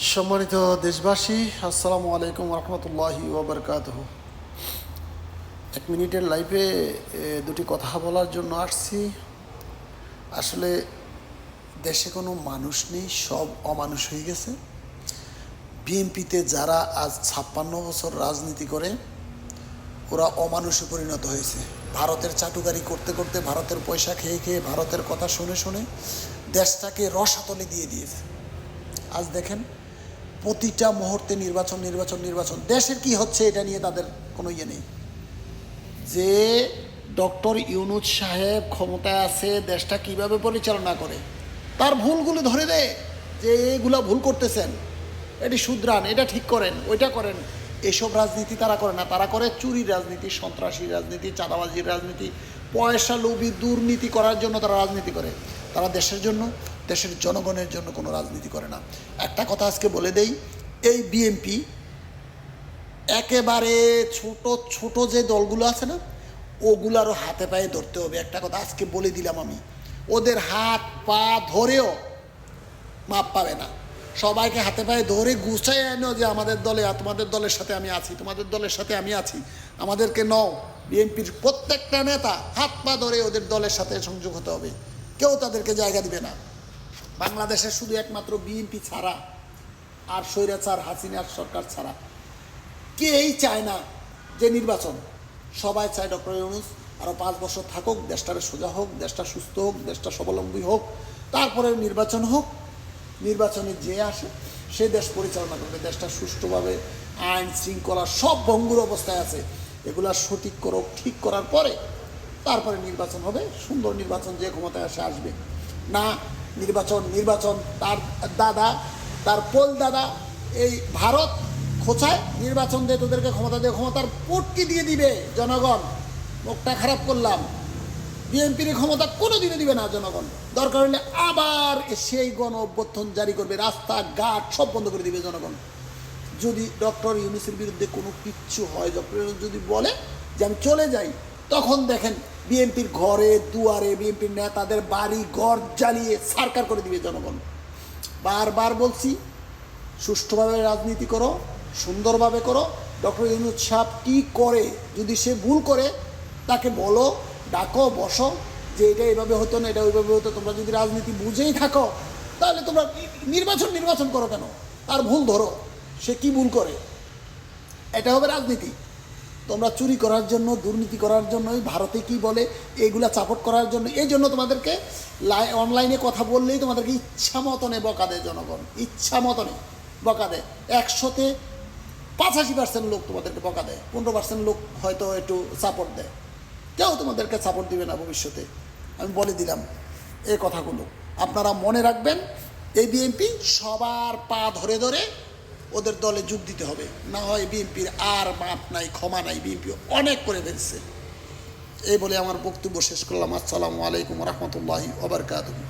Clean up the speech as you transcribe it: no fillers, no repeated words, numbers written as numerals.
সম্মানিত দেশবাসী, আসসালামু আলাইকুম রহমতুল্লাহি ওবরকাতহ। 1 মিনিটের লাইভে দুটি কথা বলার জন্য আসছি। আসলে দেশে কোনো মানুষ নেই, সব অমানুষ হয়ে গেছে। বিএনপিতে যারা আজ 56 বছর রাজনীতি করে ওরা অমানুষে পরিণত হয়েছে। ভারতের চাটুকারি করতে করতে, ভারতের পয়সা খেয়ে খেয়ে, ভারতের কথা শুনে শুনে দেশটাকে রসাতলে দিয়ে দিয়েছে। আজ দেখেন প্রতিটা মুহূর্তে নির্বাচন নির্বাচন নির্বাচন। দেশের কি হচ্ছে এটা নিয়ে তাদের কোনো ইয়ে নেই। যে ডক্টর ইউনূস সাহেব ক্ষমতায় আছে, দেশটা কিভাবে পরিচালনা করে তার ভুলগুলো ধরে দেয় যে এগুলা ভুল করতেছেন, এটি শুধরান, এটা ঠিক করেন, ওইটা করেন। এসব রাজনীতি তারা করে না। তারা করে চুরির রাজনীতি, সন্ত্রাসী রাজনীতি, চাঁদাবাজির রাজনীতি, পয়সা লোভী দুর্নীতি করার জন্য তারা রাজনীতি করে। তারা দেশের জন্য, দেশের জনগণের জন্য কোনো রাজনীতি করে না। একটা কথা আজকে বলে দেই, এই বিএনপি একেবারে ছোট ছোট যে দলগুলো আছে না, ওগুলারও হাতে পায়ে ধরতে হবে। একটা কথা আজকে বলে দিলাম আমি, ওদের হাত পা ধরেও মাপ পাবে না। সবাইকে হাতে পায়ে ধরে গুছাই আনো যে আমাদের দলে, তোমাদের দলের সাথে আমি আছি, তোমাদের দলের সাথে আমি আছি, আমাদেরকে নও। বিএনপির প্রত্যেকটা নেতা হাত পা ধরে ওদের দলের সাথে সংযোগ হতে হবে। কেউ তাদেরকে জায়গা দিবে না। বাংলাদেশের শুধু একমাত্র বিএনপি ছাড়া আর স্বৈরাচার হাসিনার সরকার ছাড়া কেই চায় না যে নির্বাচন। সবাই চায় ডক্টর ইউনূস আরও 5 বছর থাকুক, দেশটারে সোজা হোক, দেশটা সুস্থ হোক, দেশটা স্বাবলম্বী হোক, তারপরে নির্বাচন হোক। নির্বাচনে যে আসে সে দেশ পরিচালনা করবে, দেশটা সুষ্ঠুভাবে আইন শৃঙ্খলা সব ভঙ্গুর অবস্থায় আছে, এগুলা সঠিক করো, ঠিক করার পরে তারপরে নির্বাচন হবে। সুন্দর নির্বাচন, যে ক্ষমতায় আসে আসবে না। নির্বাচন নির্বাচন তার দাদা, তার পোল দাদা এই ভারত খোঁচায় নির্বাচন দিয়ে তোদেরকে ক্ষমতা দিয়ে, ক্ষমতার পট্টি দিয়ে দিবে জনগণ। মুখটা খারাপ করলাম, বিএনপির ক্ষমতা কোনো দিনে দিবে না জনগণ। দরকার হলে আবার সেই গণ অভ্যুত্থান জারি করবে, রাস্তাঘাট সব বন্ধ করে দিবে জনগণ। যদি ডক্টর ইউনূসের বিরুদ্ধে কোনো কিচ্ছু হয়, ডক্টর ইউনূস যদি বলে যে আমি চলে যাই, তখন দেখেন বিএনপির ঘরে দুয়ারে, বিএনপির নেতাদের বাড়ি ঘর জ্বালিয়ে সারকার করে দিবে জনগণ। বারবার বলছি, সুষ্ঠুভাবে রাজনীতি করো, সুন্দরভাবে করো। ডক্টর ইউনূস সাহেব কী করে, যদি সে ভুল করে তাকে বলো, ডাকো, বসো যে এটা এভাবে হতো না, এটা ওইভাবে হতো। তোমরা যদি রাজনীতি বুঝেই থাকো তাহলে তোমরা নির্বাচন করো কেন? আর ভুল ধরো, সে কি ভুল করে, এটা হবে রাজনীতি। তোমরা চুরি করার জন্য, দুর্নীতি করার জন্য, ভারতে কি বলে এগুলা চাপট করার জন্য, এই জন্য তোমাদেরকে অনলাইনে কথা বললেই তোমাদেরকে ইচ্ছা মতনে বকা দেয় জনগণ, ইচ্ছা মতনে বকা দেয়। 100তে 85% লোক তোমাদেরকে বকা দেয়, 15% লোক হয়তো একটু সাপোর্ট দেয়। কেউ তোমাদেরকে সাপোর্ট দিবে না ভবিষ্যতে, আমি বলে দিলাম এই কথাগুলো। আপনারা মনে রাখবেন, এই বিএনপি সবার পা ধরে ধরে ওদের দলে যোগ দিতে হবে, না হয় বিএনপির আর মাপ নাই, ক্ষমা নাই। বিএনপি অনেক করে ফেলছে। এই বলে আমার বক্তব্য শেষ করলাম। আসসালামু আলাইকুম রহমতুল্লাহি ওয়া বারাকাতুহু।